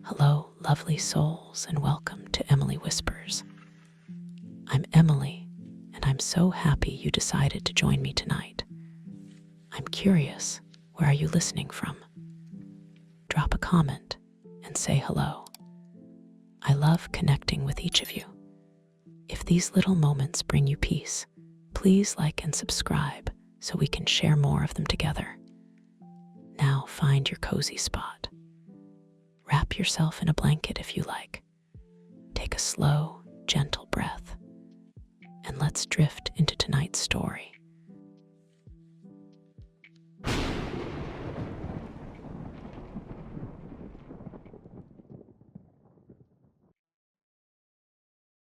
Hello, lovely souls, and welcome to Emily Whispers. I'm Emily, and I'm so happy you decided to join me tonight. I'm curious, where are you listening from? Drop a comment and say hello. I love connecting with each of you. If these little moments bring you peace, please like and subscribe so we can share more of them together. Now find your cozy spot. Wrap yourself in a blanket if you like. Take a slow, gentle breath, and let's drift into tonight's story.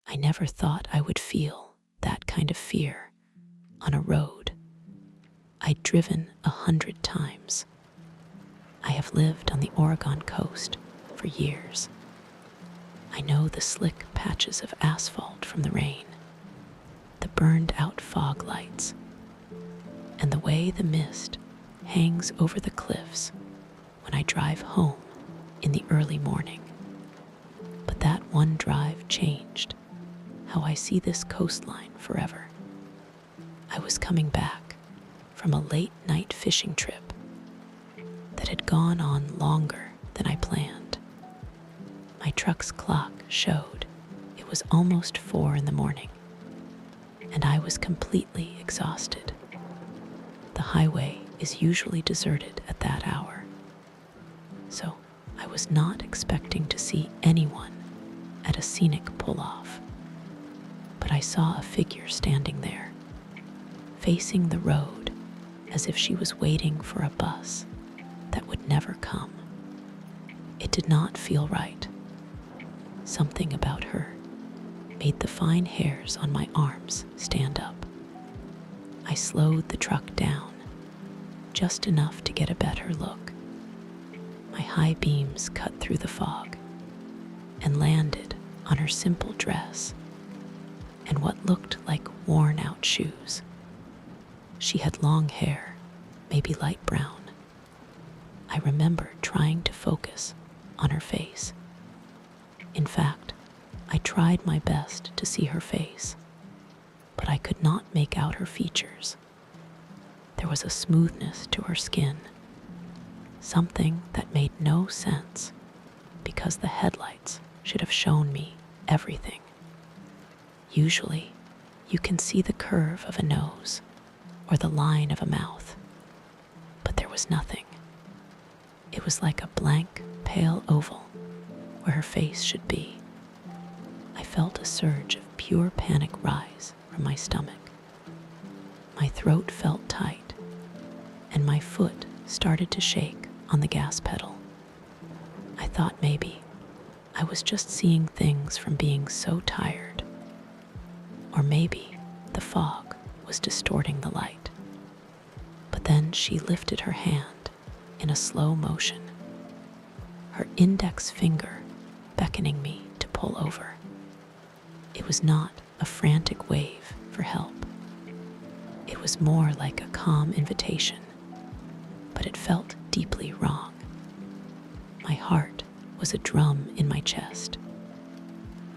I never thought I would feel that kind of fear on a road I'd driven 100 times. I have lived on the Oregon coast for years. I know the slick patches of asphalt from the rain, the burned out fog lights, and the way the mist hangs over the cliffs when I drive home in the early morning. But that one drive changed how I see this coastline forever. I was coming back from a late night fishing trip that had gone on longer than I planned. My truck's clock showed it was almost 4 a.m, and I was completely exhausted. The highway is usually deserted at that hour, so I was not expecting to see anyone at a scenic pull-off. But I saw a figure standing there, facing the road as if she was waiting for a bus that would never come. It did not feel right. Something about her made the fine hairs on my arms stand up. I slowed the truck down, just enough to get a better look. My high beams cut through the fog and landed on her simple dress and what looked like worn-out shoes. She had long hair, maybe light brown. I remember trying to focus on her face. In fact, I tried my best to see her face, but I could not make out her features. There was a smoothness to her skin, something that made no sense because the headlights should have shown me everything. Usually, you can see the curve of a nose or the line of a mouth, but there was nothing. It was like a blank, pale oval where her face should be. I felt a surge of pure panic rise from my stomach. My throat felt tight, and my foot started to shake on the gas pedal. I thought maybe I was just seeing things from being so tired, or maybe the fog was distorting the light. But then she lifted her hand in a slow motion, her index finger beckoning me to pull over. It was not a frantic wave for help. It was more like a calm invitation, but it felt deeply wrong. My heart was a drum in my chest.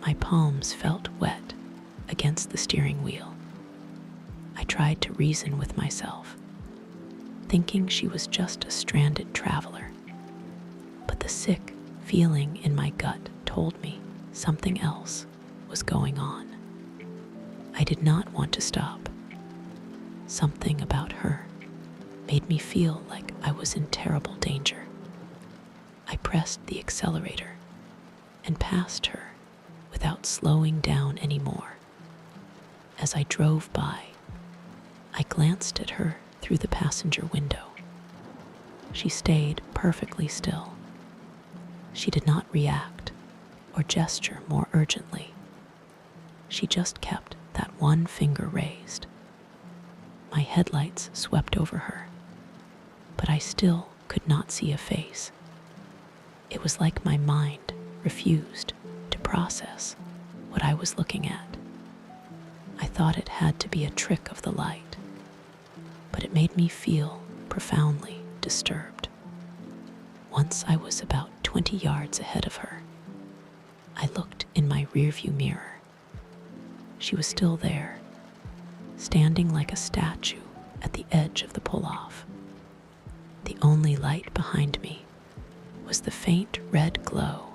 My palms felt wet against the steering wheel. I tried to reason with myself, thinking she was just a stranded traveler. But the sick feeling in my gut told me something else was going on. I did not want to stop. Something about her made me feel like I was in terrible danger. I pressed the accelerator and passed her without slowing down anymore. As I drove by, I glanced at her through the passenger window. She stayed perfectly still. She did not react or gesture more urgently. She just kept that one finger raised. My headlights swept over her, but I still could not see a face. It was like my mind refused to process what I was looking at. I thought it had to be a trick of the light, but it made me feel profoundly disturbed. Once I was about 20 yards ahead of her, I looked in my rearview mirror. She was still there, standing like a statue at the edge of the pull-off. The only light behind me was the faint red glow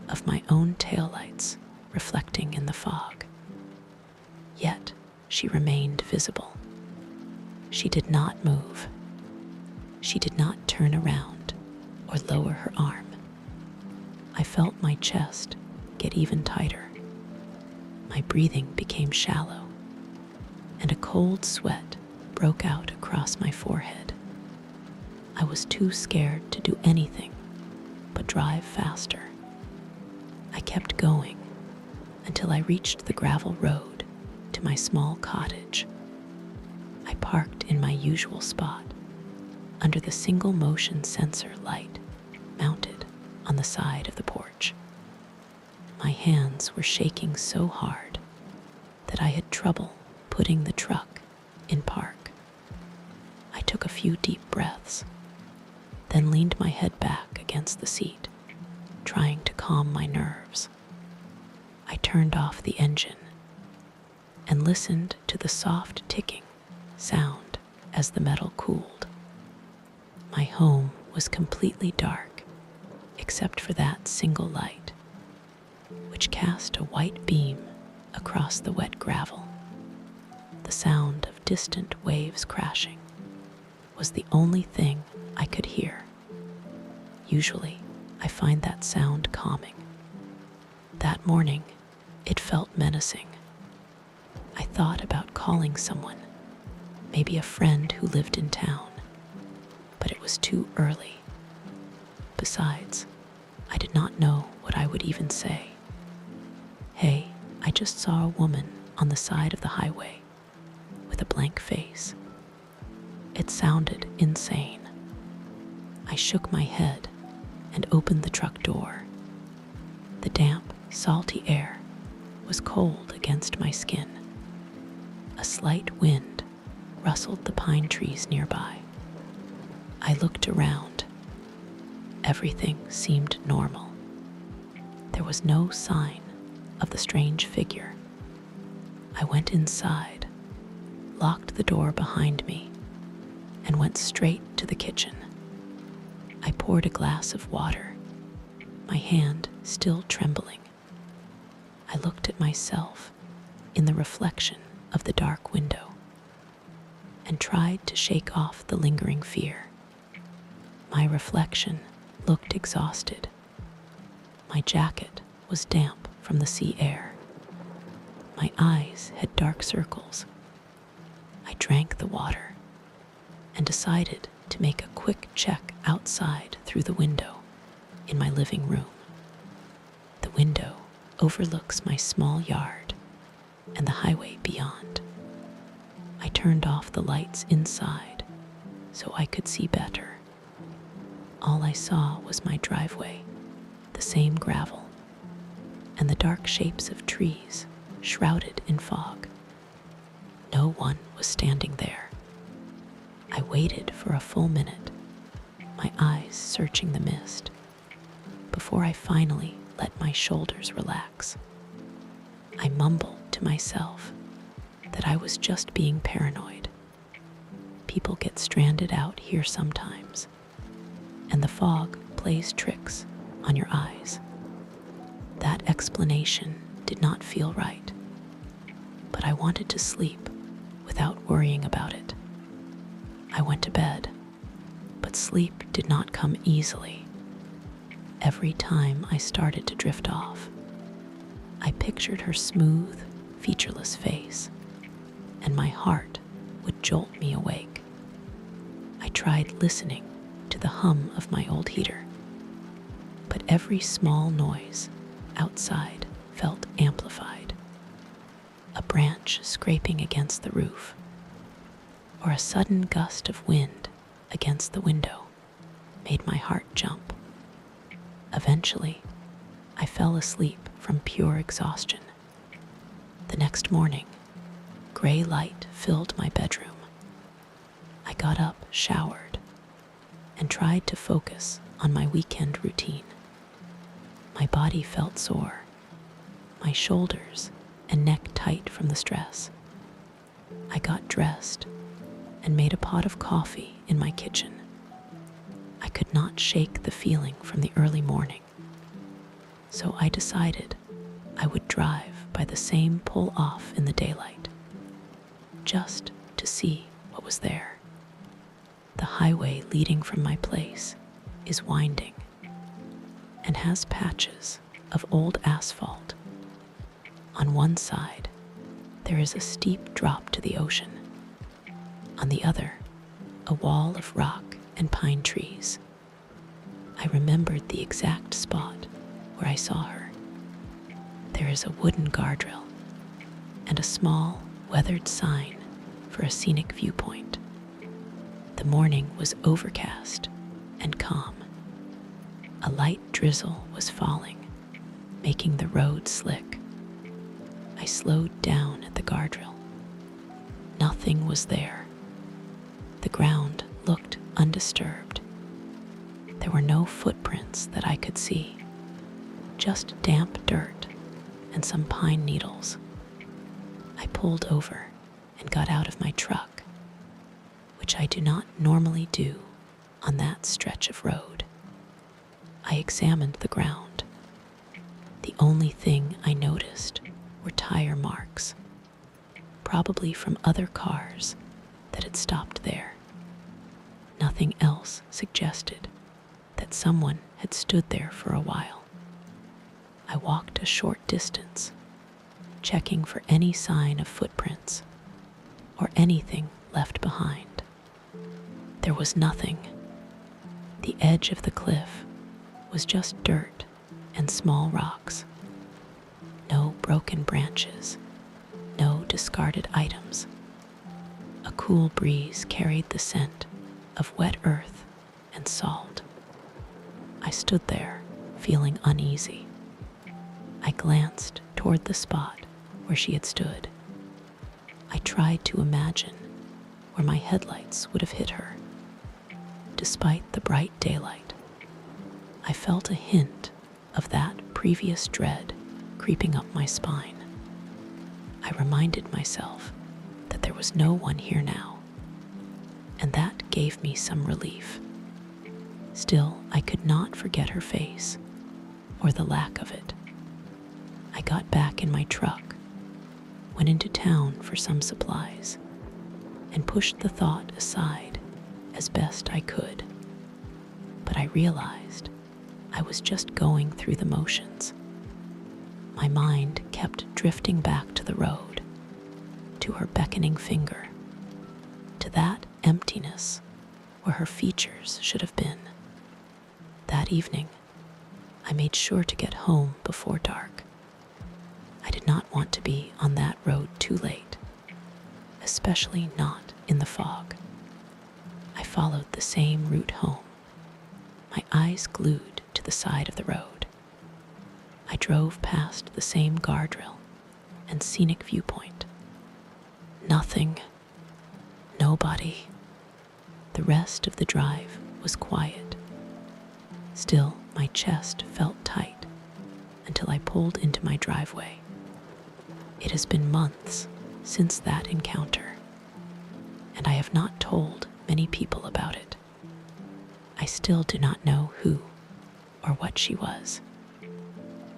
of my own taillights reflecting in the fog. Yet she remained visible. She did not move. She did not turn around or lower her arm. I felt my chest get even tighter. My breathing became shallow, and a cold sweat broke out across my forehead. I was too scared to do anything but drive faster. I kept going until I reached the gravel road to my small cottage. I parked in my usual spot under the single motion sensor light mounted on the side of the porch. My hands were shaking so hard that I had trouble putting the truck in park. I took a few deep breaths, then leaned my head back against the seat, trying to calm my nerves. I turned off the engine and listened to the soft ticking sound as the metal cooled. My home was completely dark except for that single light, which cast a white beam across the wet gravel. The sound of distant waves crashing was the only thing I could hear. Usually, I find that sound calming. That morning, it felt menacing. I thought about calling someone, maybe a friend who lived in town, but it was too early. Besides, I did not know what I would even say. Hey, I just saw a woman on the side of the highway with a blank face. It sounded insane. I shook my head and opened the truck door. The damp, salty air was cold against my skin. A slight wind rustled the pine trees nearby. I looked around. Everything seemed normal. There was no sign of the strange figure. I went inside, locked the door behind me, and went straight to the kitchen. I poured a glass of water, my hand still trembling. I looked at myself in the reflection of the dark window and tried to shake off the lingering fear. My reflection looked exhausted. My jacket was damp from the sea air. My eyes had dark circles. I drank the water and decided to make a quick check outside through the window in my living room. The window overlooks my small yard and the highway beyond. I turned off the lights inside so I could see better. All I saw was my driveway, the same gravel, and the dark shapes of trees shrouded in fog. No one was standing there. I waited for a full minute, my eyes searching the mist, before I finally let my shoulders relax. I mumbled to myself that I was just being paranoid. People get stranded out here sometimes, and the fog plays tricks on your eyes. That explanation did not feel right, but I wanted to sleep without worrying about it. I went to bed, but sleep did not come easily. Every time I started to drift off, I pictured her smooth, featureless face, and my heart would jolt me awake. I tried listening to the hum of my old heater, but every small noise outside felt amplified. A branch scraping against the roof, or a sudden gust of wind against the window, made my heart jump. Eventually, I fell asleep from pure exhaustion. The next morning, gray light filled my bedroom. I got up, showered, and tried to focus on my weekend routine. My body felt sore, my shoulders and neck tight from the stress. I got dressed and made a pot of coffee in my kitchen. I could not shake the feeling from the early morning, so I decided I would drive by the same pull-off in the daylight, just to see what was there. The highway leading from my place is winding and has patches of old asphalt. On one side, there is a steep drop to the ocean. On the other, a wall of rock and pine trees. I remembered the exact spot where I saw her. There is a wooden guardrail and a small, weathered sign for a scenic viewpoint. The morning was overcast and calm. A light drizzle was falling, making the road slick. I slowed down at the guardrail. Nothing was there. The ground looked undisturbed. There were no footprints that I could see, just damp dirt and some pine needles. I pulled over and got out of my truck, which I do not normally do on that stretch of road. I examined the ground. The only thing I noticed were tire marks, probably from other cars that had stopped there. Nothing else suggested that someone had stood there for a while. I walked a short distance, checking for any sign of footprints or anything left behind. There was nothing. The edge of the cliff was just dirt and small rocks. No broken branches, no discarded items. A cool breeze carried the scent of wet earth and salt. I stood there, feeling uneasy. I glanced toward the spot where she had stood. I tried to imagine where my headlights would have hit her. Despite the bright daylight, I felt a hint of that previous dread creeping up my spine. I reminded myself that there was no one here now, and that gave me some relief. Still, I could not forget her face, or the lack of it. I got back in my truck, went into town for some supplies, and pushed the thought aside as best I could. But I realized I was just going through the motions. My mind kept drifting back to the road, to her beckoning finger, to that emptiness where her features should have been. That evening, I made sure to get home before dark. I did not want to be on that road too late, especially not in the fog. I followed the same route home, my eyes glued to the side of the road. I drove past the same guardrail and scenic viewpoint. Nothing, nobody. The rest of the drive was quiet. Still, my chest felt tight until I pulled into my driveway. It has been months since that encounter, and I have not told many people about it. I still do not know who or what she was.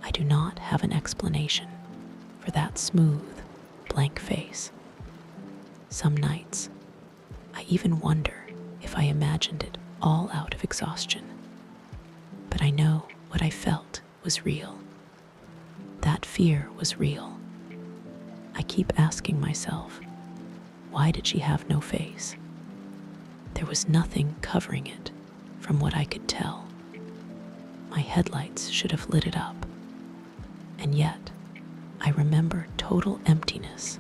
I do not have an explanation for that smooth, blank face. Some nights, I even wonder if I imagined it all out of exhaustion. But I know what I felt was real. That fear was real. I keep asking myself, why did she have no face? There was nothing covering it, from what I could tell. My headlights should have lit it up. And yet, I remember total emptiness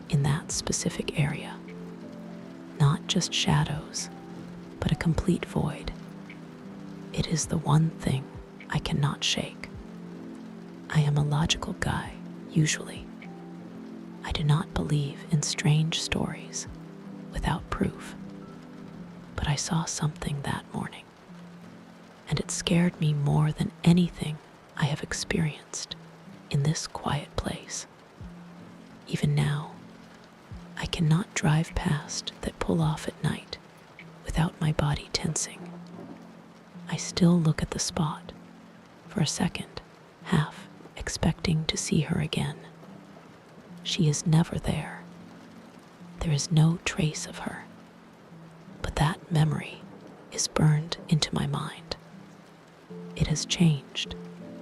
in that specific area. Not just shadows, but a complete void. It is the one thing I cannot shake. I am a logical guy, usually. I do not believe in strange stories without proof. But I saw something that morning, and it scared me more than anything I have experienced in this quiet place. Even now, I cannot drive past that pull off at night without my body tensing. I still look at the spot for a second, half expecting to see her again. She is never there. There is no trace of her. But that memory is burned into my mind. It has changed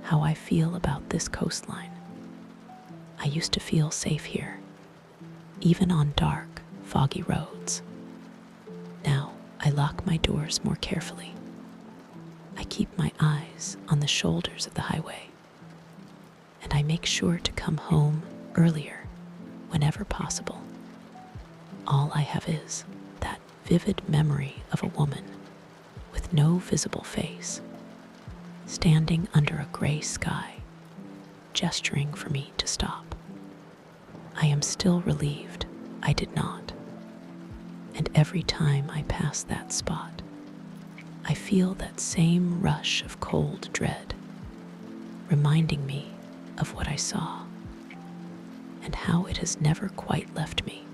how I feel about this coastline. I used to feel safe here, even on dark, foggy roads. Now I lock my doors more carefully. I keep my eyes on the shoulders of the highway, and I make sure to come home earlier whenever possible. All I have is that vivid memory of a woman with no visible face, standing under a gray sky, gesturing for me to stop. I am still relieved I did not, and every time I pass that spot, I feel that same rush of cold dread, reminding me of what I saw and how it has never quite left me.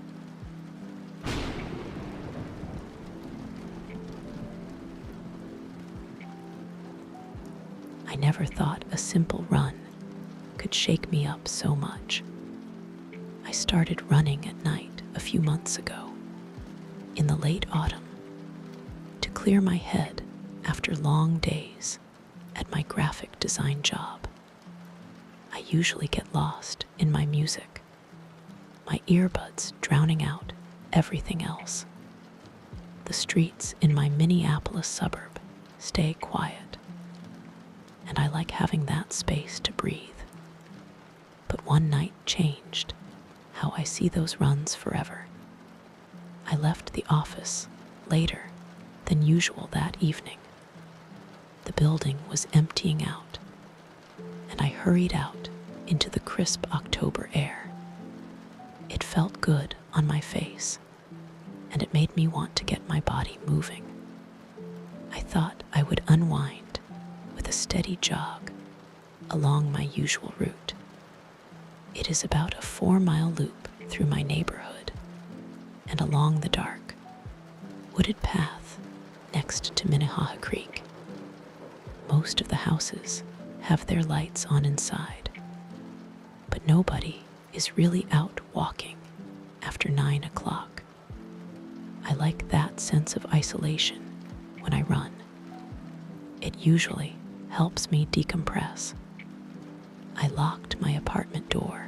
I never thought a simple run could shake me up so much. I started running at night a few months ago, in the late autumn, to clear my head after long days at my graphic design job. I usually get lost in my music, my earbuds drowning out everything else. The streets in my Minneapolis suburb stay quiet, and I like having that space to breathe. But one night changed how I see those runs forever. I left the office later than usual that evening. The building was emptying out, and I hurried out into the crisp October air. It felt good on my face, and it made me want to get my body moving. I thought I would unwind with a steady jog along my usual route. It is about a 4-mile loop through my neighborhood and along the dark, wooded path next to Minnehaha Creek. Most of the houses have their lights on inside, but nobody is really out walking after 9 o'clock. I like that sense of isolation when I run. It usually helps me decompress. I locked my apartment door,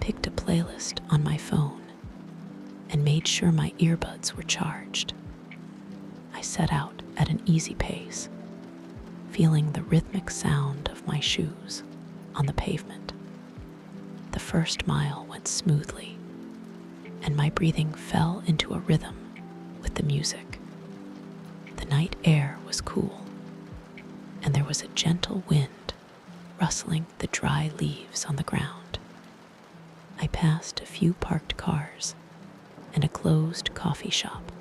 picked a playlist on my phone, and made sure my earbuds were charged. I set out at an easy pace, feeling the rhythmic sound of my shoes on the pavement. The first mile went smoothly, and my breathing fell into a rhythm with the music. The night air was cool, and there was a gentle wind rustling the dry leaves on the ground. I passed a few parked cars and a closed coffee shop.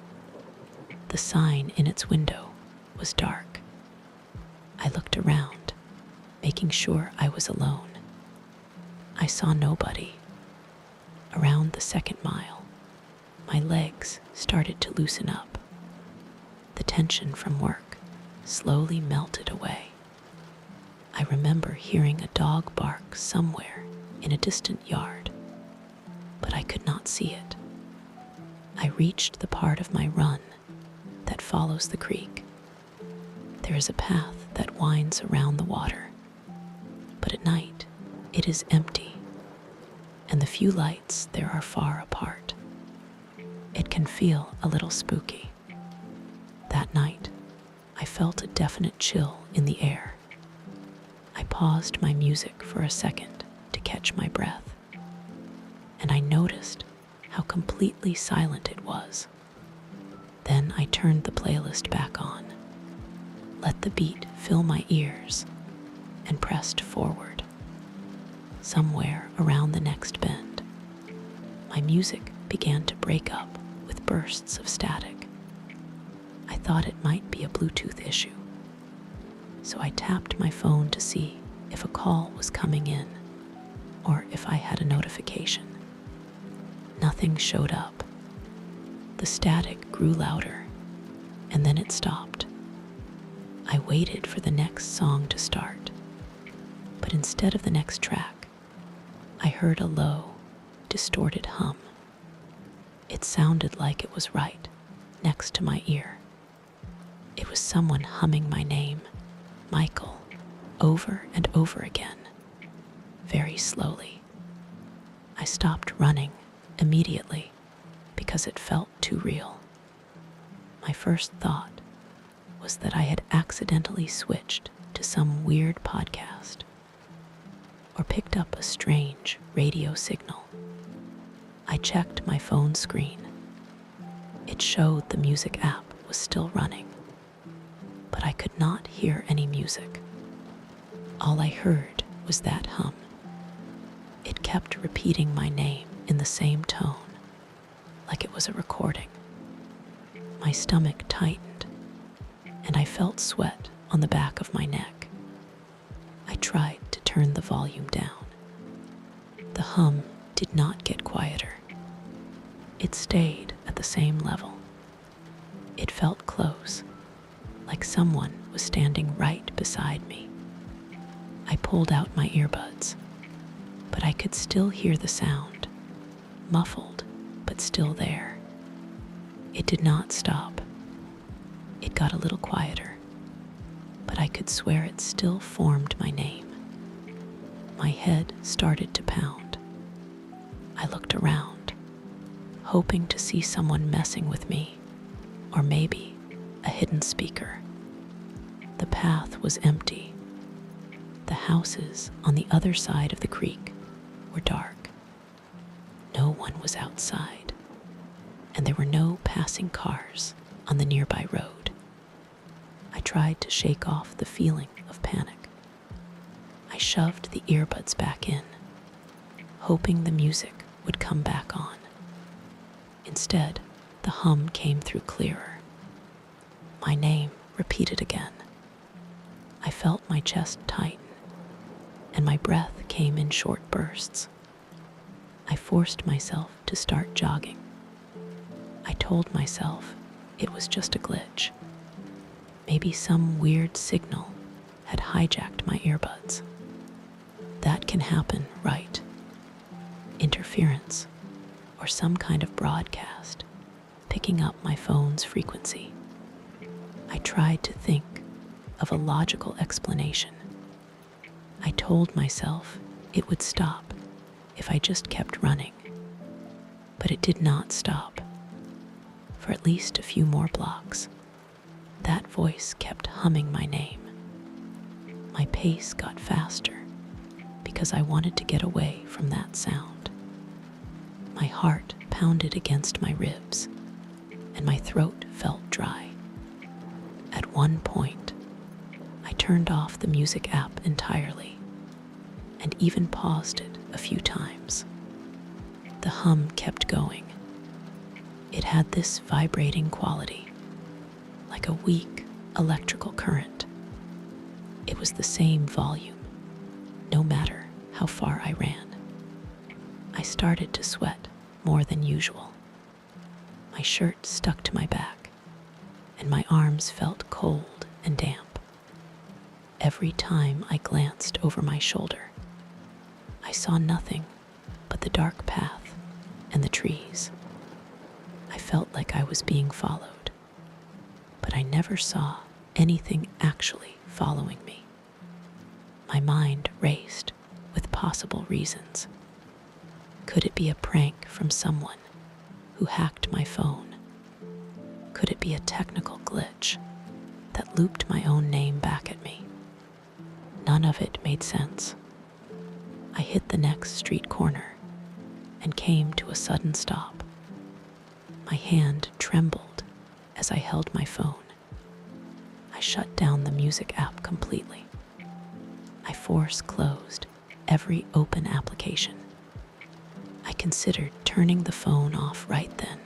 The sign in its window was dark. I looked around, making sure I was alone. I saw nobody. Around the second mile, my legs started to loosen up. The tension from work slowly melted away. I remember hearing a dog bark somewhere in a distant yard, but I could not see it. I reached the part of my run that follows the creek. There is a path that winds around the water, but at night it is empty, and the few lights there are far apart. It can feel a little spooky. That night, I felt a definite chill in the air. I paused my music for a second to catch my breath, and I noticed how completely silent it was. Then I turned the playlist back on, let the beat fill my ears, and pressed forward. Somewhere around the next bend, my music began to break up with bursts of static. I thought it might be a Bluetooth issue, so I tapped my phone to see if a call was coming in or if I had a notification. Nothing showed up. The static grew louder, and then it stopped. I waited for the next song to start, but instead of the next track, I heard a low, distorted hum. It sounded like it was right next to my ear. It was someone humming my name, Michael, over and over again, very slowly. I stopped running immediately because it felt too real. My first thought was that I had accidentally switched to some weird podcast or picked up a strange radio signal. I checked my phone screen. It showed the music app was still running, but I could not hear any music. All I heard was that hum. It kept repeating my name in the same tone, like it was a recording. My stomach tightened, and I felt sweat on the back of my neck. I tried to turn the volume down. The hum did not get quieter. It stayed at the same level. It felt close, like someone was standing right beside me. I pulled out my earbuds, but I could still hear the sound, muffled but still there. It did not stop. It got a little quieter, but I could swear it still formed my name. My head started to pound. I looked around, hoping to see someone messing with me, or maybe a hidden speaker. The path was empty. The houses on the other side of the creek were dark. No one was outside, and there were no passing cars on the nearby road. I tried to shake off the feeling of panic. I shoved the earbuds back in, hoping the music would come back on. Instead, the hum came through clearer. My name repeated again. I felt my chest tighten, and my breath came in short bursts. I forced myself to start jogging. I told myself it was just a glitch. Maybe some weird signal had hijacked my earbuds. That can happen, right? Interference, or some kind of broadcast, picking up my phone's frequency. I tried to think of a logical explanation. I told myself it would stop if I just kept running, but it did not stop. For at least a few more blocks, that voice kept humming my name. My pace got faster because I wanted to get away from that sound. My heart pounded against my ribs, and my throat felt dry. At one point, I turned off the music app entirely, and even paused it a few times. The hum kept going. It had this vibrating quality, like a weak electrical current. It was the same volume, no matter how far I ran. I started to sweat more than usual. My shirt stuck to my back, and my arms felt cold and damp. Every time I glanced over my shoulder, I saw nothing but the dark path and the trees. I felt like I was being followed, but I never saw anything actually following me. My mind raced with possible reasons. Could it be a prank from someone who hacked my phone? Could it be a technical glitch that looped my own name back at me? None of it made sense. I hit the next street corner and came to a sudden stop. My hand trembled as I held my phone. I shut down the music app completely. I force closed every open application. I considered turning the phone off right then,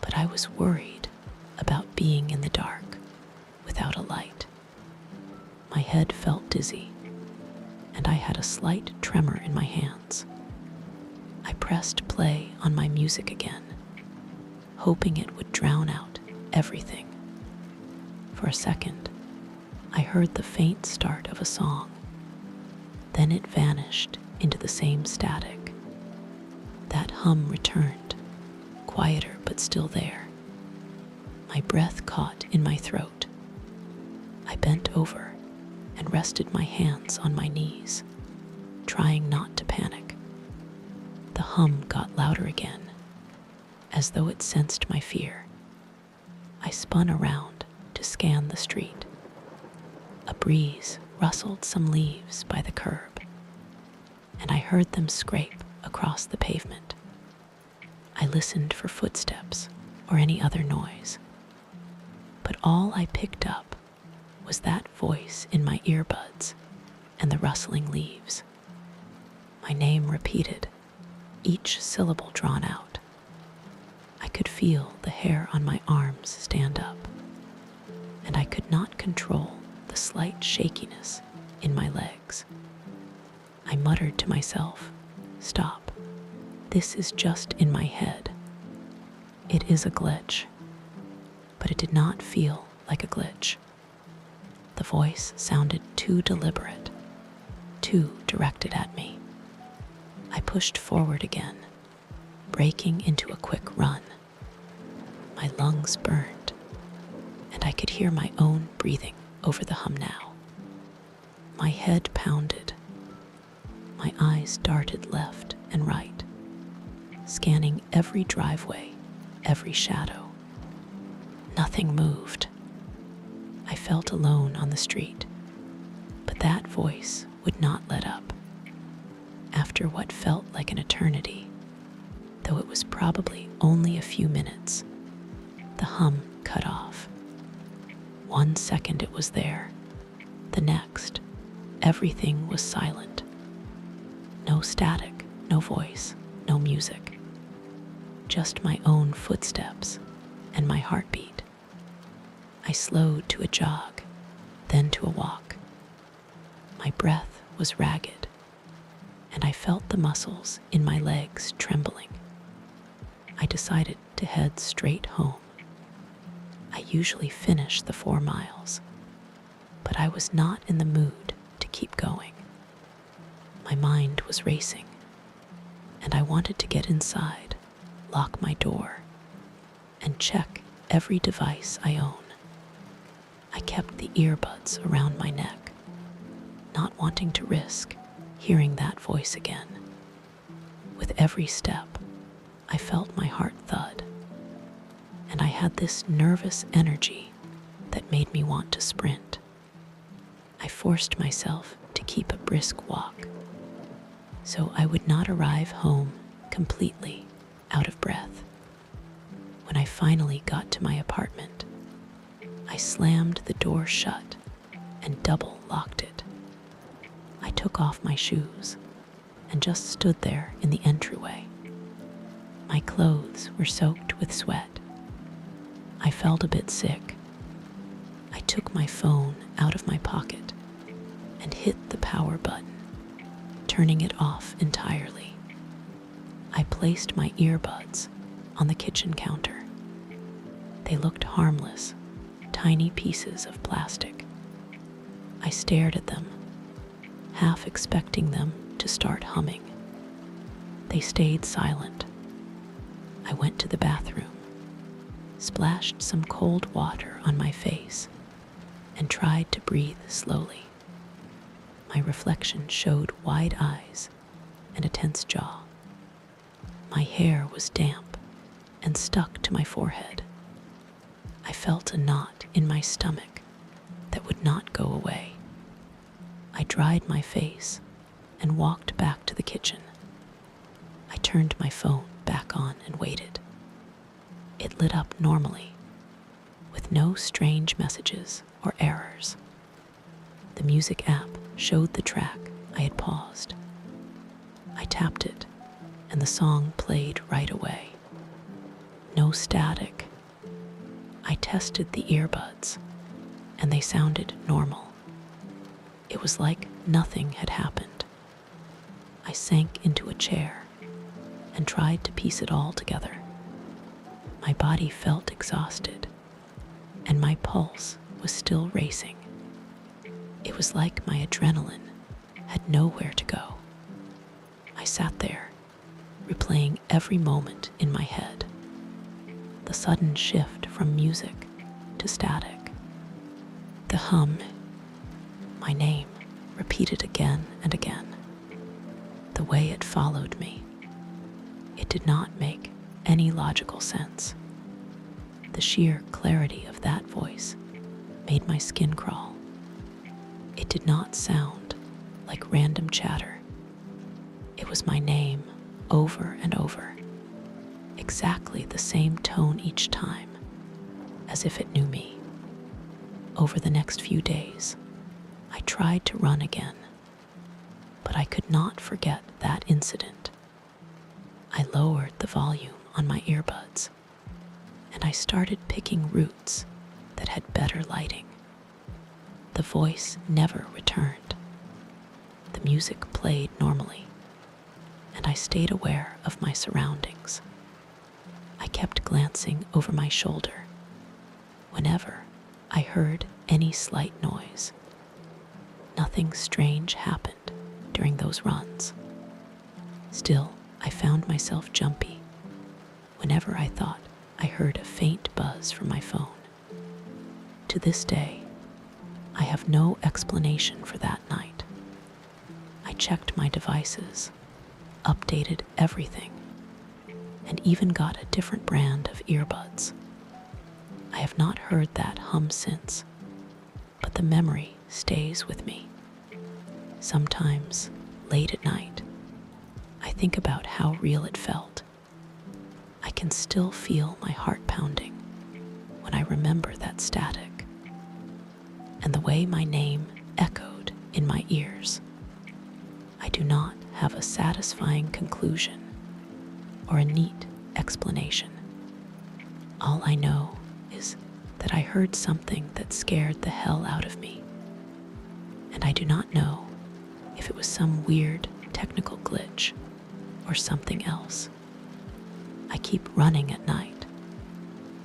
but I was worried about being in the dark without a light. My head felt dizzy, and I had a slight tremor in my hands. I pressed play on my music again, hoping it would drown out everything. For a second, I heard the faint start of a song. Then it vanished into the same static. That hum returned, quieter but still there. My breath caught in my throat. I bent over and rested my hands on my knees, trying not to panic. The hum got louder again, as though it sensed my fear. I spun around to scan the street. A breeze rustled some leaves by the curb, and I heard them scrape across the pavement. I listened for footsteps or any other noise, but all I picked up was that voice in my earbuds and the rustling leaves. My name repeated, each syllable drawn out. I could feel the hair on my arms stand up, and I could not control the slight shakiness in my legs. I muttered to myself, "Stop. This is just in my head." It is a glitch, but it did not feel like a glitch. The voice sounded too deliberate, too directed at me. I pushed forward again, breaking into a quick run. My lungs burned, and I could hear my own breathing over the hum now. My head pounded. My eyes darted left and right, scanning every driveway, every shadow. Nothing moved. I felt alone on the street, but that voice would not let up. After what felt like an eternity, though it was probably only a few minutes, the hum cut off. 1 second it was there. The next, everything was silent. No static, no voice, no music. Just my own footsteps and my heartbeat. I slowed to a jog, then to a walk. My breath was ragged, and I felt the muscles in my legs trembling. I decided to head straight home. I usually finish the 4 miles, but I was not in the mood to keep going. My mind was racing, and I wanted to get inside, lock my door, and check every device I own. I kept the earbuds around my neck, not wanting to risk hearing that voice again. With every step, I felt my heart thud, and I had this nervous energy that made me want to sprint. I forced myself to keep a brisk walk, so I would not arrive home completely out of breath. When I finally got to my apartment, I slammed the door shut and double locked it. I took off my shoes and just stood there in the entryway. My clothes were soaked with sweat. I felt a bit sick. I took my phone out of my pocket and hit the power button, turning it off entirely. I placed my earbuds on the kitchen counter. They looked harmless, tiny pieces of plastic. I stared at them, half expecting them to start humming. They stayed silent. I went to the bathroom, splashed some cold water on my face, and tried to breathe slowly. My reflection showed wide eyes and a tense jaw. My hair was damp and stuck to my forehead. I felt a knot in my stomach that would not go away. I dried my face and walked back to the kitchen. I turned my phone back on and waited. It lit up normally, with no strange messages or errors. The music app showed the track I had paused. I tapped it, and the song played right away. No static, I tested the earbuds, and they sounded normal. It was like nothing had happened. I sank into a chair and tried to piece it all together. My body felt exhausted, and my pulse was still racing. It was like my adrenaline had nowhere to go. I sat there, replaying every moment in my head. The sudden shift from music to static. The hum, my name, repeated again and again. The way it followed me. It did not make any logical sense. The sheer clarity of that voice made my skin crawl. It did not sound like random chatter. It was my name over and over, exactly the same tone each time, as if it knew me. Over the next few days, I tried to run again, but I could not forget that incident. I lowered the volume on my earbuds, and I started picking routes that had better lighting. The voice never returned. The music played normally, and I stayed aware of my surroundings. I kept glancing over my shoulder whenever I heard any slight noise. Nothing strange happened during those runs. Still, I found myself jumpy whenever I thought I heard a faint buzz from my phone. To this day, I have no explanation for that night. I checked my devices, updated everything, and even got a different brand of earbuds. I have not heard that hum since, but the memory stays with me. Sometimes, late at night, I think about how real it felt. I can still feel my heart pounding when I remember that static and the way my name echoed in my ears. I do not have a satisfying conclusion or a neat explanation. All I know is that I heard something that scared the hell out of me, and I do not know if it was some weird technical glitch or something else. I keep running at night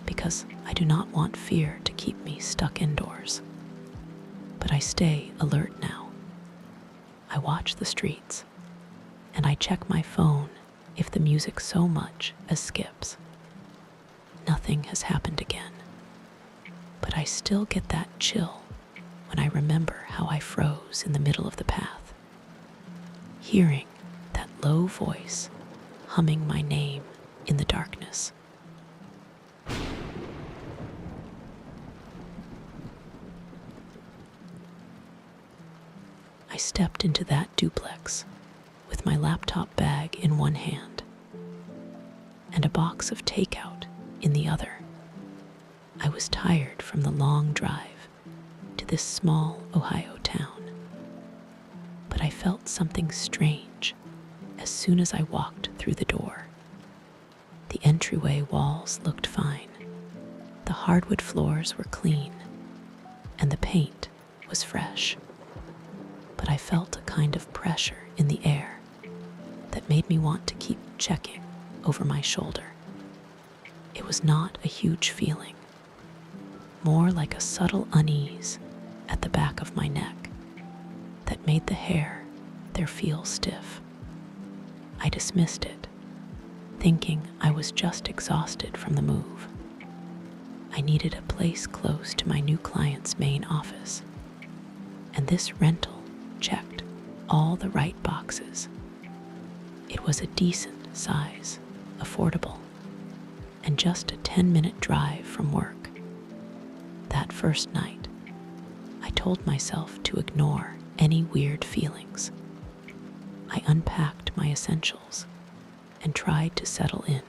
because I do not want fear to keep me stuck indoors. But I stay alert now. I watch the streets, and I check my phone if the music so much as skips. Nothing has happened again, but I still get that chill when I remember how I froze in the middle of the path, hearing that low voice humming my name in the darkness. I stepped into that duplex with my laptop bag in one hand and a box of takeout in the other. I was tired from the long drive to this small Ohio town, but I felt something strange as soon as I walked through the door. The entryway walls looked fine, the hardwood floors were clean, and the paint was fresh. But I felt a kind of pressure in the air that made me want to keep checking over my shoulder. It was not a huge feeling, more like a subtle unease at the back of my neck that made the hair there feel stiff. I dismissed it, thinking I was just exhausted from the move. I needed a place close to my new client's main office, and this rental checked all the right boxes. It was a decent size, affordable, and just a 10-minute drive from work. That first night, I told myself to ignore any weird feelings. I unpacked my essentials and tried to settle in.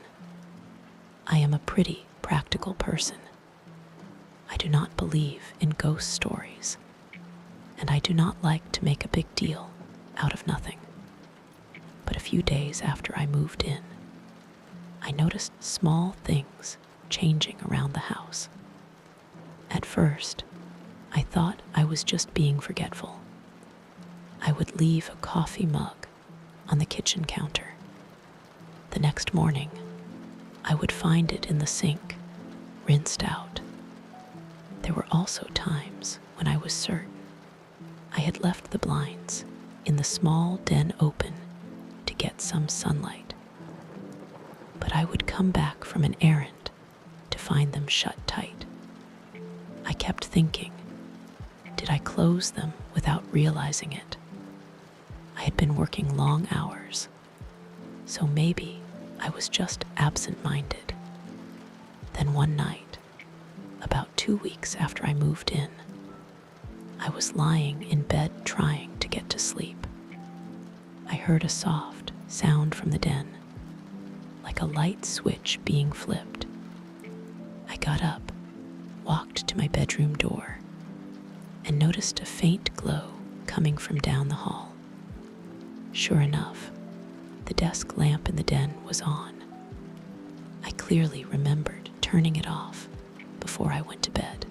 I am a pretty practical person. I do not believe in ghost stories, and I do not like to make a big deal out of nothing. But a few days after I moved in, I noticed small things changing around the house. At first, I thought I was just being forgetful. I would leave a coffee mug on the kitchen counter. The next morning, I would find it in the sink, rinsed out. There were also times when I was certain I had left the blinds in the small den open to get some sunlight. But I would come back from an errand to find them shut tight. I kept thinking, did I close them without realizing it? I had been working long hours, so maybe I was just absent-minded. Then one night, about 2 weeks after I moved in, I was lying in bed trying to get to sleep. I heard a soft sound from the den, like a light switch being flipped. I got up, walked to my bedroom door, and noticed a faint glow coming from down the hall. Sure enough, the desk lamp in the den was on. I clearly remembered turning it off before I went to bed.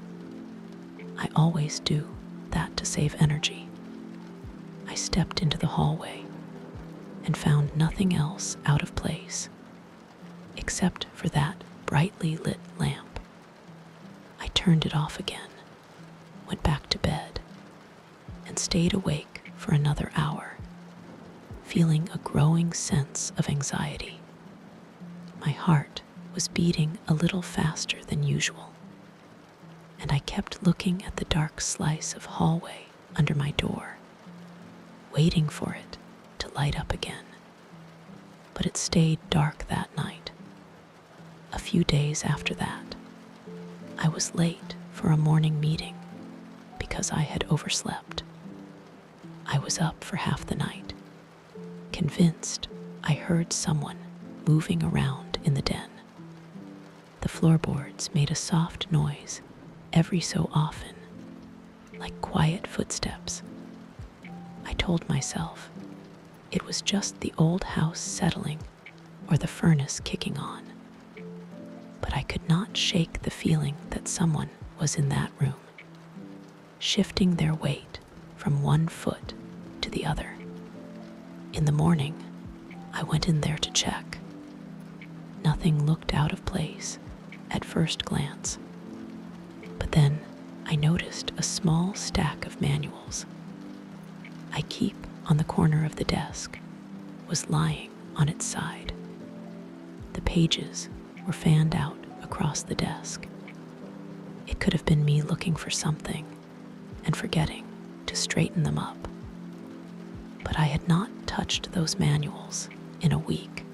I always do that to save energy. I stepped into the hallway and found nothing else out of place, except for that brightly lit lamp. I turned it off again, went back to bed, and stayed awake for another hour, feeling a growing sense of anxiety. My heart was beating a little faster than usual, and I kept looking at the dark slice of hallway under my door, waiting for it to light up again. But it stayed dark that night. A few days after that, I was late for a morning meeting because I had overslept. I was up for half the night, convinced I heard someone moving around in the den. The floorboards made a soft noise every so often, like quiet footsteps. I told myself it was just the old house settling or the furnace kicking on. But I could not shake the feeling that someone was in that room, shifting their weight from one foot to the other. In the morning, I went in there to check. Nothing looked out of place at first glance. But then I noticed a small stack of manuals I keep on the corner of the desk was lying on its side. The pages were fanned out across the desk. It could have been me looking for something and forgetting to straighten them up. But I had not touched those manuals in a week.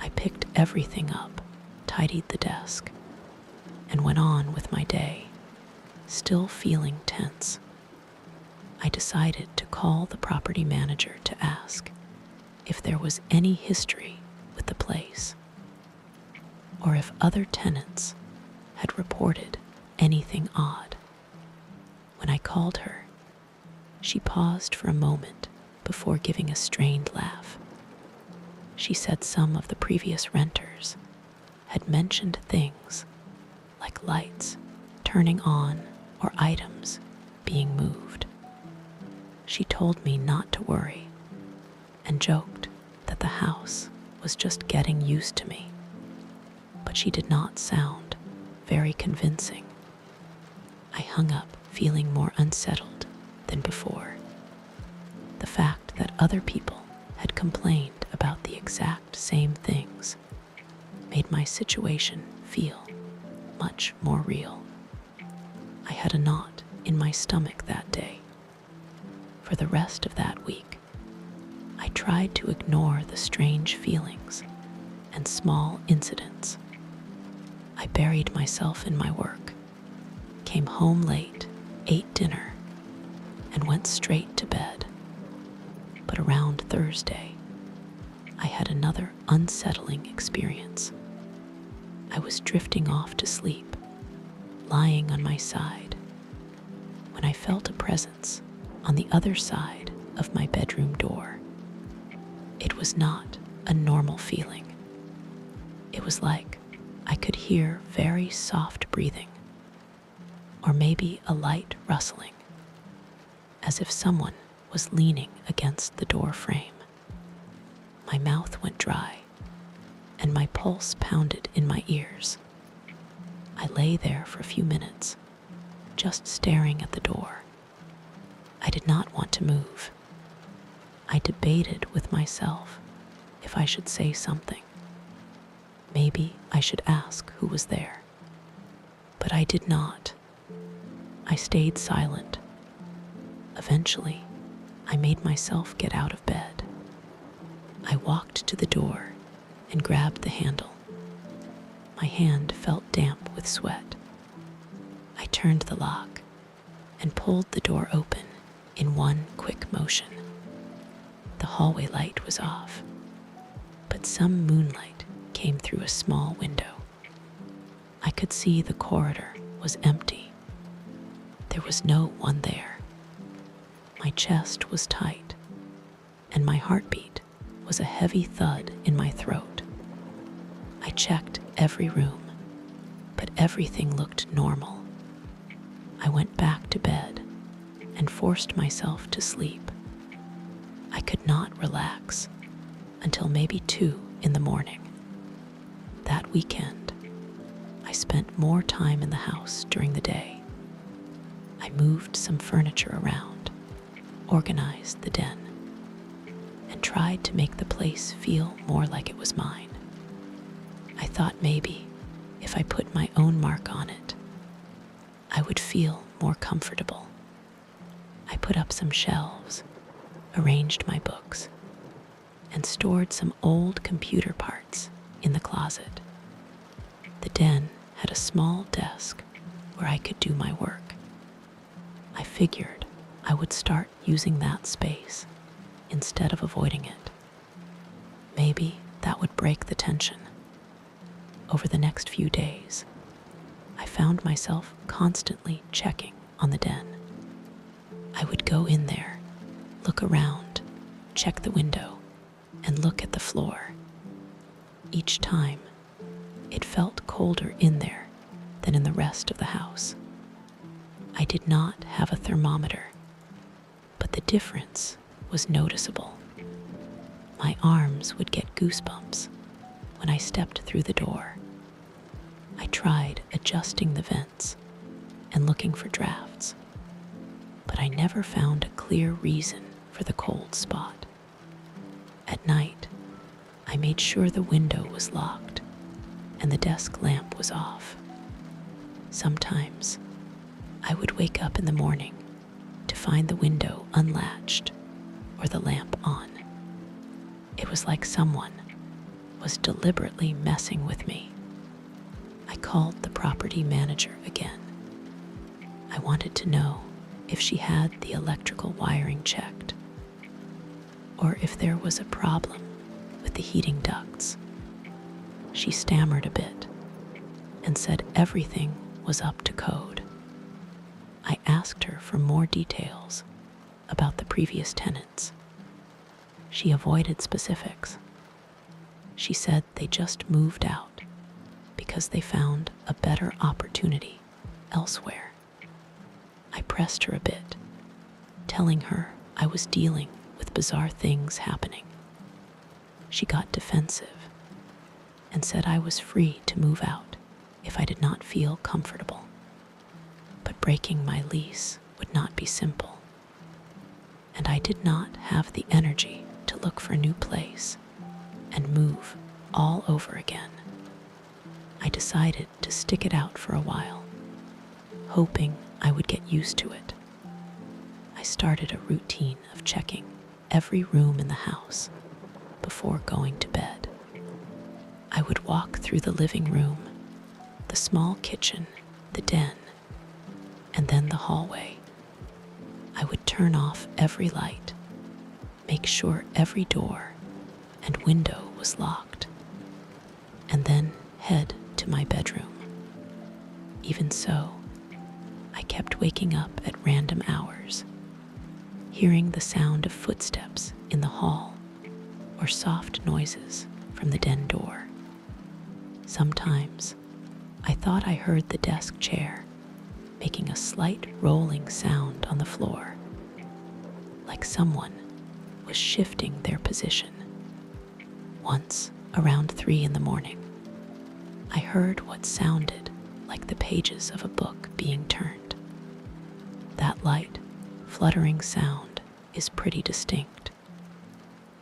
I picked everything up, tidied the desk, and went on with my day, still feeling tense. I decided to call the property manager to ask if there was any history with the place, or if other tenants had reported anything odd. When I called her, she paused for a moment before giving a strained laugh. She said some of the previous renters had mentioned things like lights turning on or items being moved. She told me not to worry and joked that the house was just getting used to me, but she did not sound very convincing. I hung up feeling more unsettled than before. The fact that other people had complained about the exact same things made my situation feel much more real. I had a knot in my stomach that day. For the rest of that week, I tried to ignore the strange feelings and small incidents. I buried myself in my work, came home late, ate dinner, and went straight to bed. But around Thursday, I had another unsettling experience. I was drifting off to sleep, lying on my side, when I felt a presence on the other side of my bedroom door. It was not a normal feeling. It was like I could hear very soft breathing. or maybe a light rustling, as if someone was leaning against the door frame. My mouth went dry, and my pulse pounded in my ears. I lay there for a few minutes, just staring at the door. I did not want to move. I debated with myself if I should say something. Maybe I should ask who was there. But I did not. I stayed silent. Eventually, I made myself get out of bed. I walked to the door and grabbed the handle. My hand felt damp with sweat. I turned the lock and pulled the door open in one quick motion. The hallway light was off, but some moonlight came through a small window. I could see the corridor was empty. There was no one there. My chest was tight, and my heartbeat was a heavy thud in my throat. I checked every room, but everything looked normal. I went back to bed and forced myself to sleep. I could not relax until maybe 2 in the morning. That weekend, I spent more time in the house during the day. I moved some furniture around, organized the den, and tried to make the place feel more like it was mine. I thought maybe if I put my own mark on it, I would feel more comfortable. I put up some shelves, arranged my books, and stored some old computer parts in the closet. The den had a small desk where I could do my work. I figured I would start using that space instead of avoiding it. Maybe that would break the tension. Over the next few days, I found myself constantly checking on the den. I would go in there, look around, check the window, and look at the floor. Each time, it felt colder in there than in the rest of the house. I did not have a thermometer, but the difference was noticeable. My arms would get goosebumps when I stepped through the door. I tried adjusting the vents and looking for drafts, but I never found a clear reason for the cold spot. At night, I made sure the window was locked and the desk lamp was off. Sometimes, I would wake up in the morning to find the window unlatched or the lamp on. It was like someone was deliberately messing with me. I called the property manager again. I wanted to know if she had the electrical wiring checked, or if there was a problem with the heating ducts. She stammered a bit and said everything was up to code. I asked her for more details about the previous tenants. She avoided specifics. She said they just moved out because they found a better opportunity elsewhere. I pressed her a bit, telling her I was dealing with bizarre things happening. She got defensive and said I was free to move out if I did not feel comfortable. But breaking my lease would not be simple, and I did not have the energy to look for a new place and move all over again. I decided to stick it out for a while, hoping I would get used to it. I started a routine of checking every room in the house before going to bed. I would walk through the living room, the small kitchen, the den, and then the hallway. I would turn off every light, make sure every door and window was locked, and then head to my bedroom. Even so, I kept waking up at random hours, hearing the sound of footsteps in the hall or soft noises from the den door. Sometimes, I thought I heard the desk chair making a slight rolling sound on the floor, like someone was shifting their position. Once, around 3 in the morning, I heard what sounded like the pages of a book being turned. That light, fluttering sound is pretty distinct.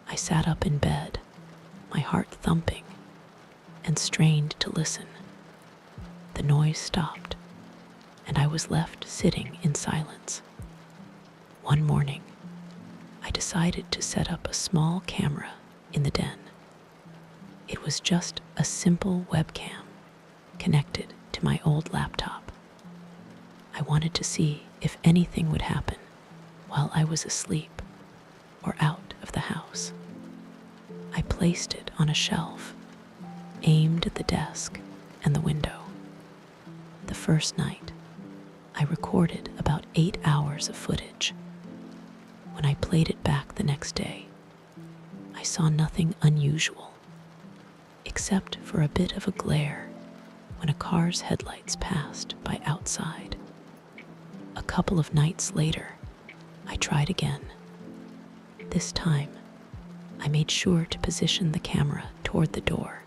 I sat up in bed, my heart thumping, and strained to listen. The noise stopped, and I was left sitting in silence. One morning, I decided to set up a small camera in the den. It was just a simple webcam connected to my old laptop. I wanted to see if anything would happen while I was asleep or out of the house. I placed it on a shelf, aimed at the desk and the window. The first night, I recorded about 8 hours of footage. When I played it back the next day, I saw nothing unusual, except for a bit of a glare when a car's headlights passed by outside. A couple of nights later, I tried again. This time, I made sure to position the camera toward the door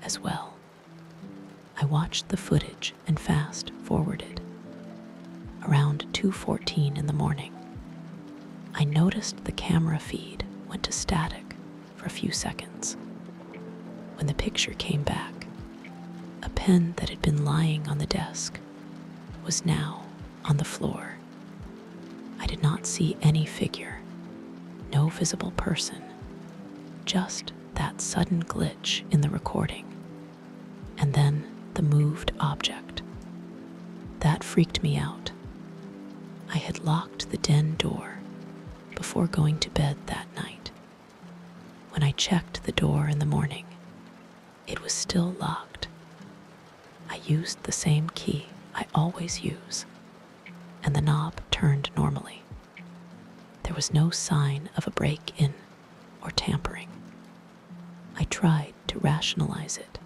as well. I watched the footage and fast forwarded. Around 2:14 in the morning, I noticed the camera feed went to static for a few seconds. When the picture came back, a pen that had been lying on the desk was now on the floor. I did not see any figure, no visible person, just that sudden glitch in the recording, and then the moved object. That freaked me out. I had locked the den door before going to bed that night. When I checked the door in the morning, it was still locked. I used the same key I always use, and the knob turned normally. There was no sign of a break-in or tampering. I tried to rationalize it.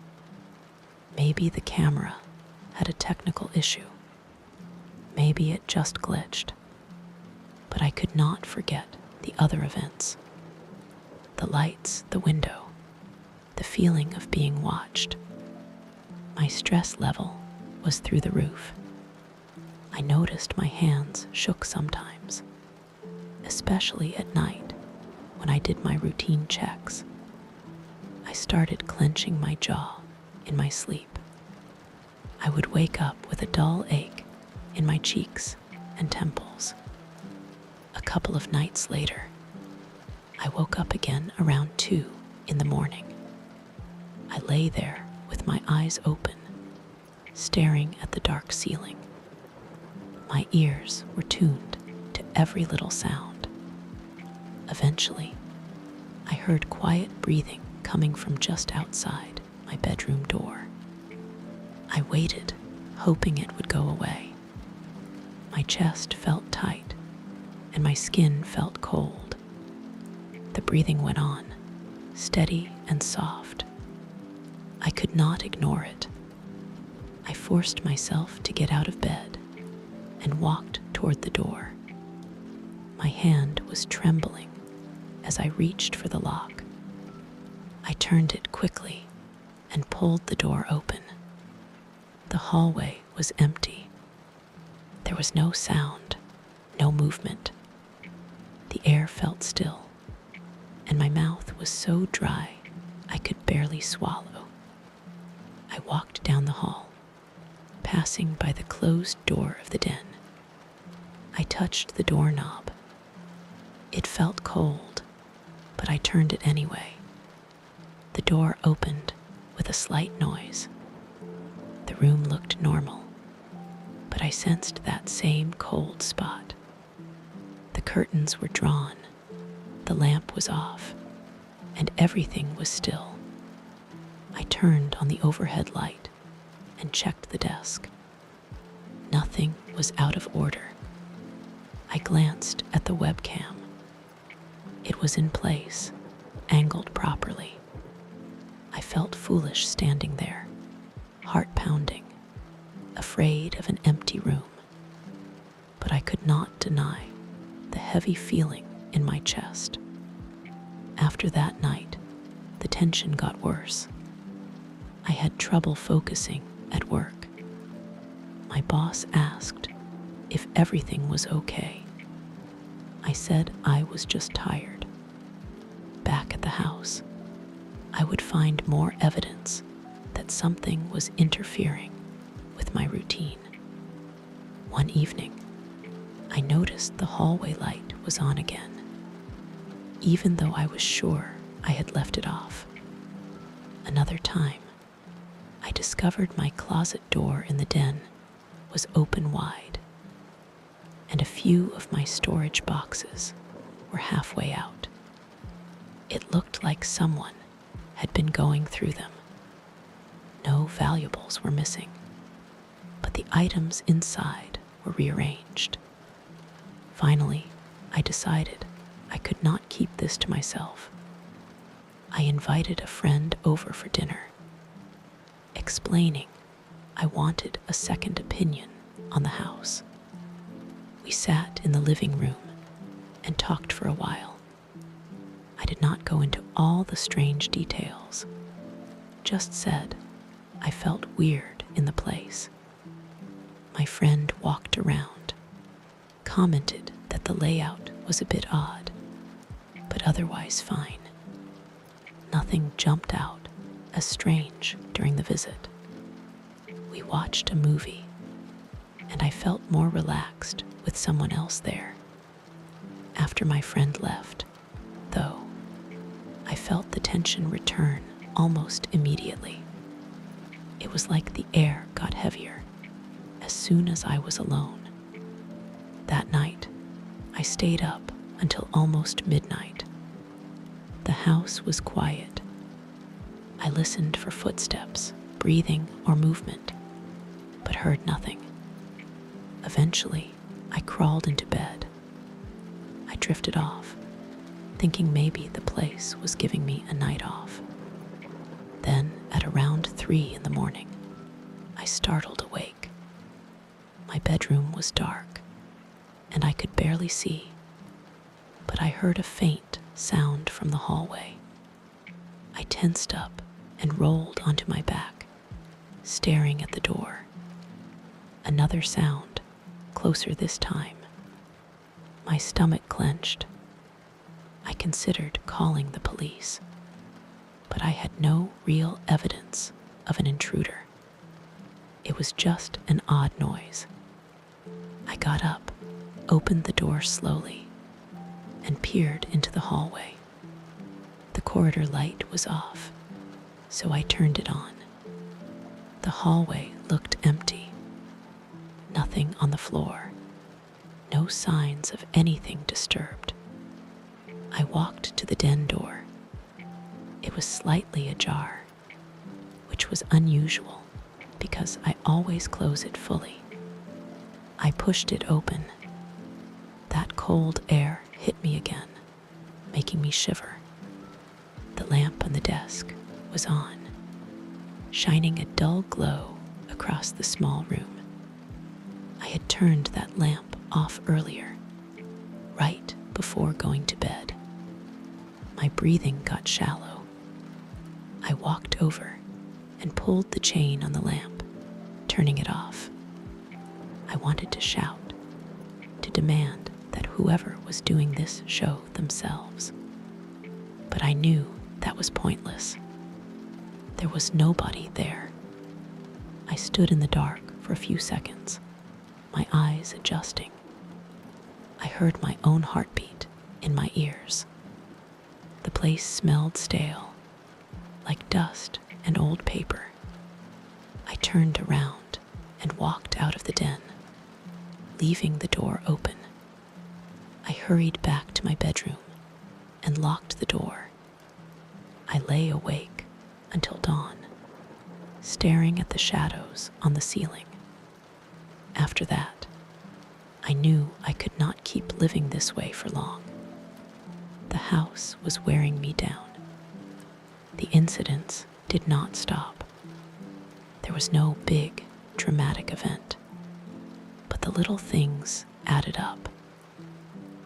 Maybe the camera had a technical issue. Maybe it just glitched. But I could not forget the other events. The lights, the window, the feeling of being watched. My stress level was through the roof. I noticed my hands shook sometimes, especially at night when I did my routine checks. I started clenching my jaw in my sleep. I would wake up with a dull ache in my cheeks and temples. A couple of nights later, I woke up again around 2 in the morning. I lay there with my eyes open, staring at the dark ceiling. My ears were tuned to every little sound. Eventually, I heard quiet breathing coming from just outside my bedroom door. I waited, hoping it would go away. My chest felt tight, and my skin felt cold. The breathing went on, steady and soft. I could not ignore it. I forced myself to get out of bed and walked toward the door. My hand was trembling as I reached for the lock. I turned it quickly and pulled the door open. The hallway was empty. There was no sound, no movement. The air felt still, and my mouth was so dry I could barely swallow. I walked down the hall, passing by the closed door of the den. I touched the doorknob. It felt cold, but I turned it anyway. The door opened with a slight noise. The room looked normal, but I sensed that same cold spot. The curtains were drawn, the lamp was off, and everything was still. I turned on the overhead light and checked the desk. Nothing was out of order. I glanced at the webcam. It was in place, angled properly. I felt foolish standing there, heart pounding, afraid of an empty room. I could not deny the heavy feeling in my chest. After that night, the tension got worse. I had trouble focusing at work. My boss asked if everything was okay. I said I was just tired. Back at the house, I would find more evidence that something was interfering with my routine. One evening, I noticed the hallway light was on again, even though I was sure I had left it off. Another time, I discovered my closet door in the den was open wide, and a few of my storage boxes were halfway out. It looked like someone had been going through them. No valuables were missing, but the items inside were rearranged. Finally, I decided I could not keep this to myself. I invited a friend over for dinner, explaining I wanted a second opinion on the house. We sat in the living room and talked for a while. I did not go into all the strange details, just said I felt weird in the place. My friend walked around, commented that the layout was a bit odd, but otherwise fine. Nothing jumped out as strange during the visit. We watched a movie, and I felt more relaxed with someone else there. After my friend left, though, I felt the tension return almost immediately. It was like the air got heavier as soon as I was alone. That night, I stayed up until almost midnight. The house was quiet. I listened for footsteps, breathing, or movement, but heard nothing. Eventually, I crawled into bed. I drifted off, thinking maybe the place was giving me a night off. Then, at around 3 in the morning, I startled awake. My bedroom was dark, and I could barely see, but I heard a faint sound from the hallway. I tensed up and rolled onto my back, staring at the door. Another sound, closer this time. My stomach clenched. I considered calling the police, but I had no real evidence of an intruder. It was just an odd noise. I got up, opened the door slowly, and peered into the hallway. The corridor light was off, so I turned it on. The hallway looked empty. Nothing on the floor. No signs of anything disturbed. I walked to the den door. It was slightly ajar, which was unusual because I always close it fully. I pushed it open. That cold air hit me again, making me shiver. The lamp on the desk was on, shining a dull glow across the small room. I had turned that lamp off earlier, right before going to bed. My breathing got shallow. I walked over and pulled the chain on the lamp, turning it off. I wanted to shout, to demand that whoever was doing this show themselves. But I knew that was pointless. There was nobody there. I stood in the dark for a few seconds, my eyes adjusting. I heard my own heartbeat in my ears. The place smelled stale, like dust and old paper. I turned around and walked out of the den, leaving the door open. I hurried back to my bedroom and locked the door. I lay awake until dawn, staring at the shadows on the ceiling. After that, I knew I could not keep living this way for long. The house was wearing me down. The incidents did not stop. There was no big, dramatic event, but the little things added up.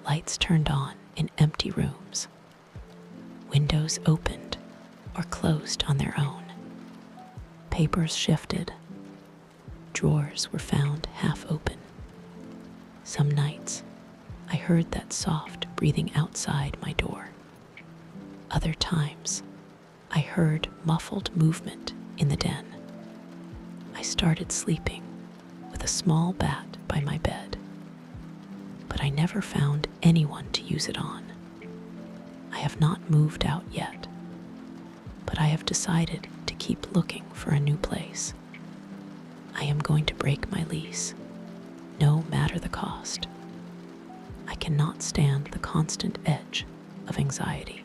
Lights turned on in empty rooms. Windows opened or closed on their own. Papers shifted. Drawers were found half open. Some nights, I heard that soft breathing outside my door. Other times, I heard muffled movement in the den. I started sleeping with a small bat by my bed, but I never found anyone to use it on. I have not moved out yet, but I have decided to keep looking for a new place. I am going to break my lease, no matter the cost. I cannot stand the constant edge of anxiety.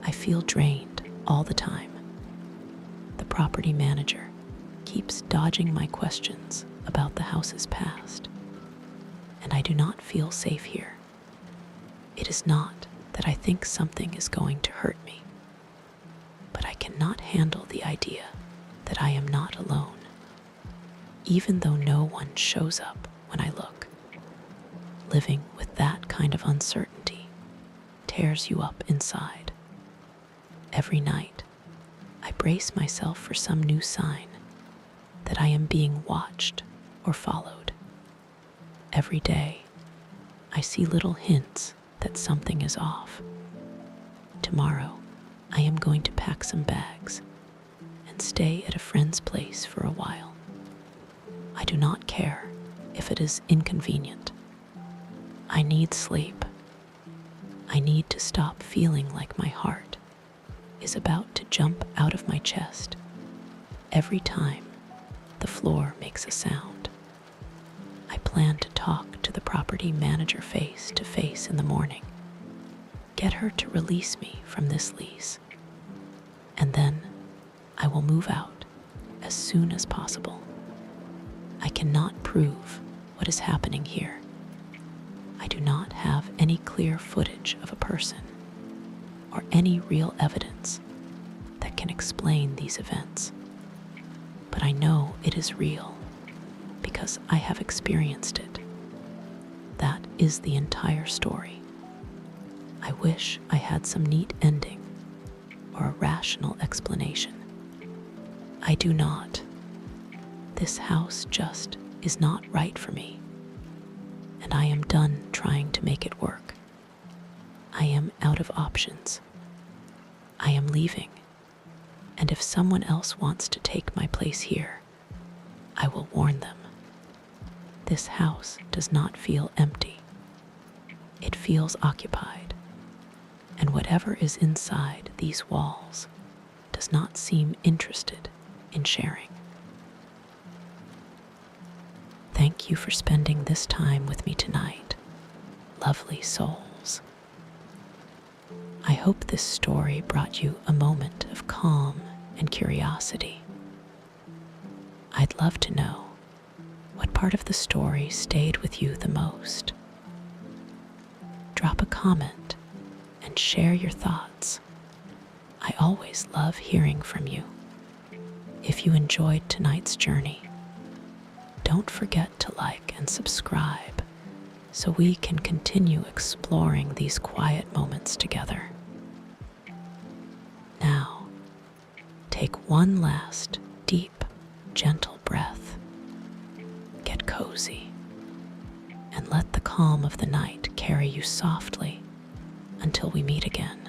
I feel drained all the time. The property manager keeps dodging my questions about the house's past, and I do not feel safe here. It is not that I think something is going to hurt me, but I cannot handle the idea that I am not alone, even though no one shows up when I look. Living with that kind of uncertainty tears you up inside. Every night, I brace myself for some new sign that I am being watched or followed. Every day, I see little hints that something is off. Tomorrow, I am going to pack some bags and stay at a friend's place for a while. I do not care if it is inconvenient. I need sleep. I need to stop feeling like my heart is about to jump out of my chest every time the floor makes a sound. I plan to talk to the property manager face to face in the morning, get her to release me from this lease, and then I will move out as soon as possible. I cannot prove what is happening here. I do not have any clear footage of a person or any real evidence that can explain these events. But I know it is real because I have experienced it. That is the entire story. I wish I had some neat ending or a rational explanation. I do not. This house just is not right for me, and I am done trying to make it work. I am out of options. I am leaving, and if someone else wants to take my place here, I will warn them. This house does not feel empty. It feels occupied, and whatever is inside these walls does not seem interested in sharing. Thank you for spending this time with me tonight, lovely souls. I hope this story brought you a moment of calm and curiosity. I'd love to know what part of the story stayed with you the most. Drop a comment and share your thoughts. I always love hearing from you. If you enjoyed tonight's journey, don't forget to like and subscribe so we can continue exploring these quiet moments together. Now, take one last deep, gentle breath. Get cozy and let the calm of the night carry you softly until we meet again.